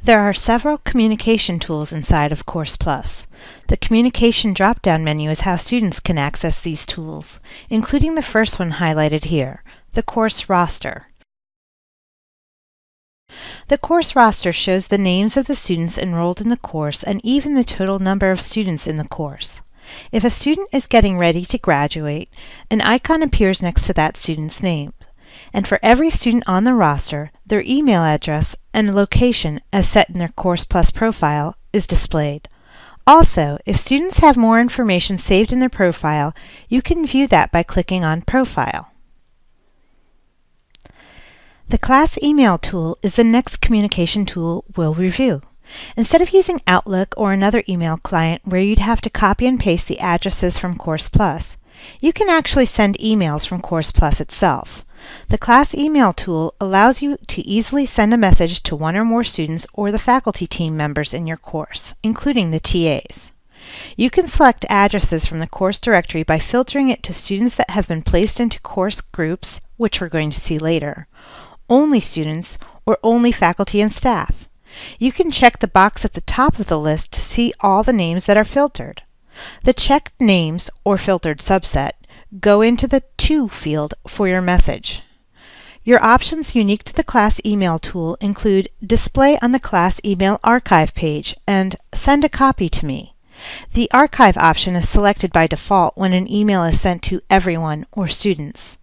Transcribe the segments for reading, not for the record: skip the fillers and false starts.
There are several communication tools inside of CoursePlus. The communication drop-down menu is how students can access these tools, including the first one highlighted here, the course roster. The course roster shows the names of the students enrolled in the course and even the total number of students in the course. If a student is getting ready to graduate, an icon appears next to that student's name. And for every student on the roster, their email address and location as set in their CoursePlus profile is displayed. Also, if students have more information saved in their profile, you can view that by clicking on Profile. The Class Email tool is the next communication tool we'll review. Instead of using Outlook or another email client where you'd have to copy and paste the addresses from CoursePlus, you can actually send emails from CoursePlus itself. The Class Email tool allows you to easily send a message to one or more students or the faculty team members in your course, including the TAs. You can select addresses from the course directory by filtering it to students that have been placed into course groups, which we're going to see later, only students, or only faculty and staff. You can check the box at the top of the list to see all the names that are filtered. The checked names, or filtered subset, go into the To field for your message. Your options unique to the Class Email tool include Display on the Class Email Archive page and Send a copy to me. The Archive option is selected by default when an email is sent to everyone or students.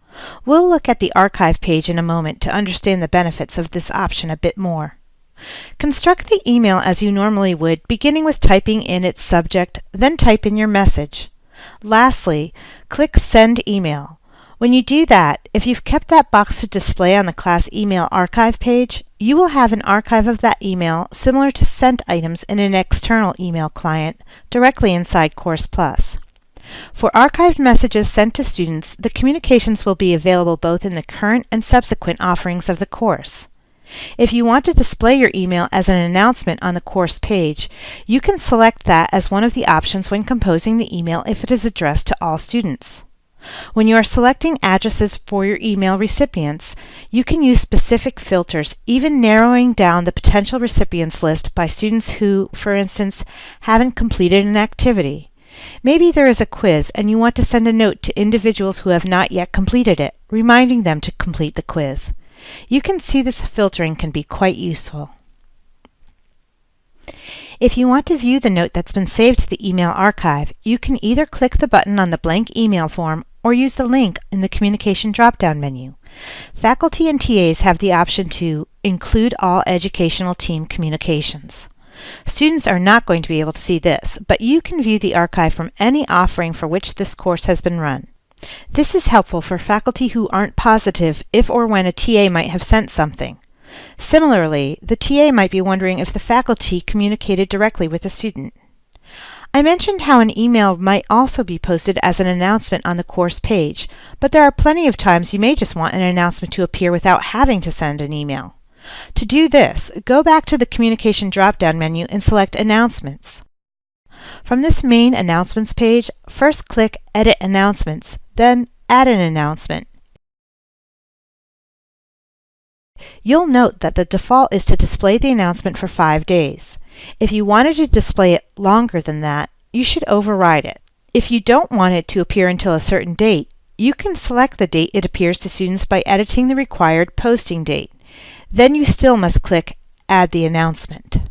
We'll look at the Archive page in a moment to understand the benefits of this option a bit more. Construct the email as you normally would, beginning with typing in its subject, then type in your message. Lastly, click Send Email. When you do that, if you've kept that box to display on the Class Email Archive page, you will have an archive of that email similar to sent items in an external email client directly inside CoursePlus. For archived messages sent to students, the communications will be available both in the current and subsequent offerings of the course. If you want to display your email as an announcement on the course page, you can select that as one of the options when composing the email if it is addressed to all students. When you are selecting addresses for your email recipients, you can use specific filters, even narrowing down the potential recipients list by students who, for instance, haven't completed an activity. Maybe there is a quiz and you want to send a note to individuals who have not yet completed it, reminding them to complete the quiz. You can see this filtering can be quite useful. If you want to view the note that's been saved to the email archive, you can either click the button on the blank email form or use the link in the communication drop-down menu. Faculty and TAs have the option to include all educational team communications. Students are not going to be able to see this, but you can view the archive from any offering for which this course has been run. This is helpful for faculty who aren't positive if or when a TA might have sent something. Similarly, the TA might be wondering if the faculty communicated directly with the student. I mentioned how an email might also be posted as an announcement on the course page, but there are plenty of times you may just want an announcement to appear without having to send an email. To do this, go back to the Communication drop-down menu and select Announcements. From this main Announcements page, first click Edit Announcements, then Add an announcement. You'll note that the default is to display the announcement for 5 days. If you wanted to display it longer than that, you should override it. If you don't want it to appear until a certain date, you can select the date it appears to students by editing the required posting date. Then you still must click Add the announcement.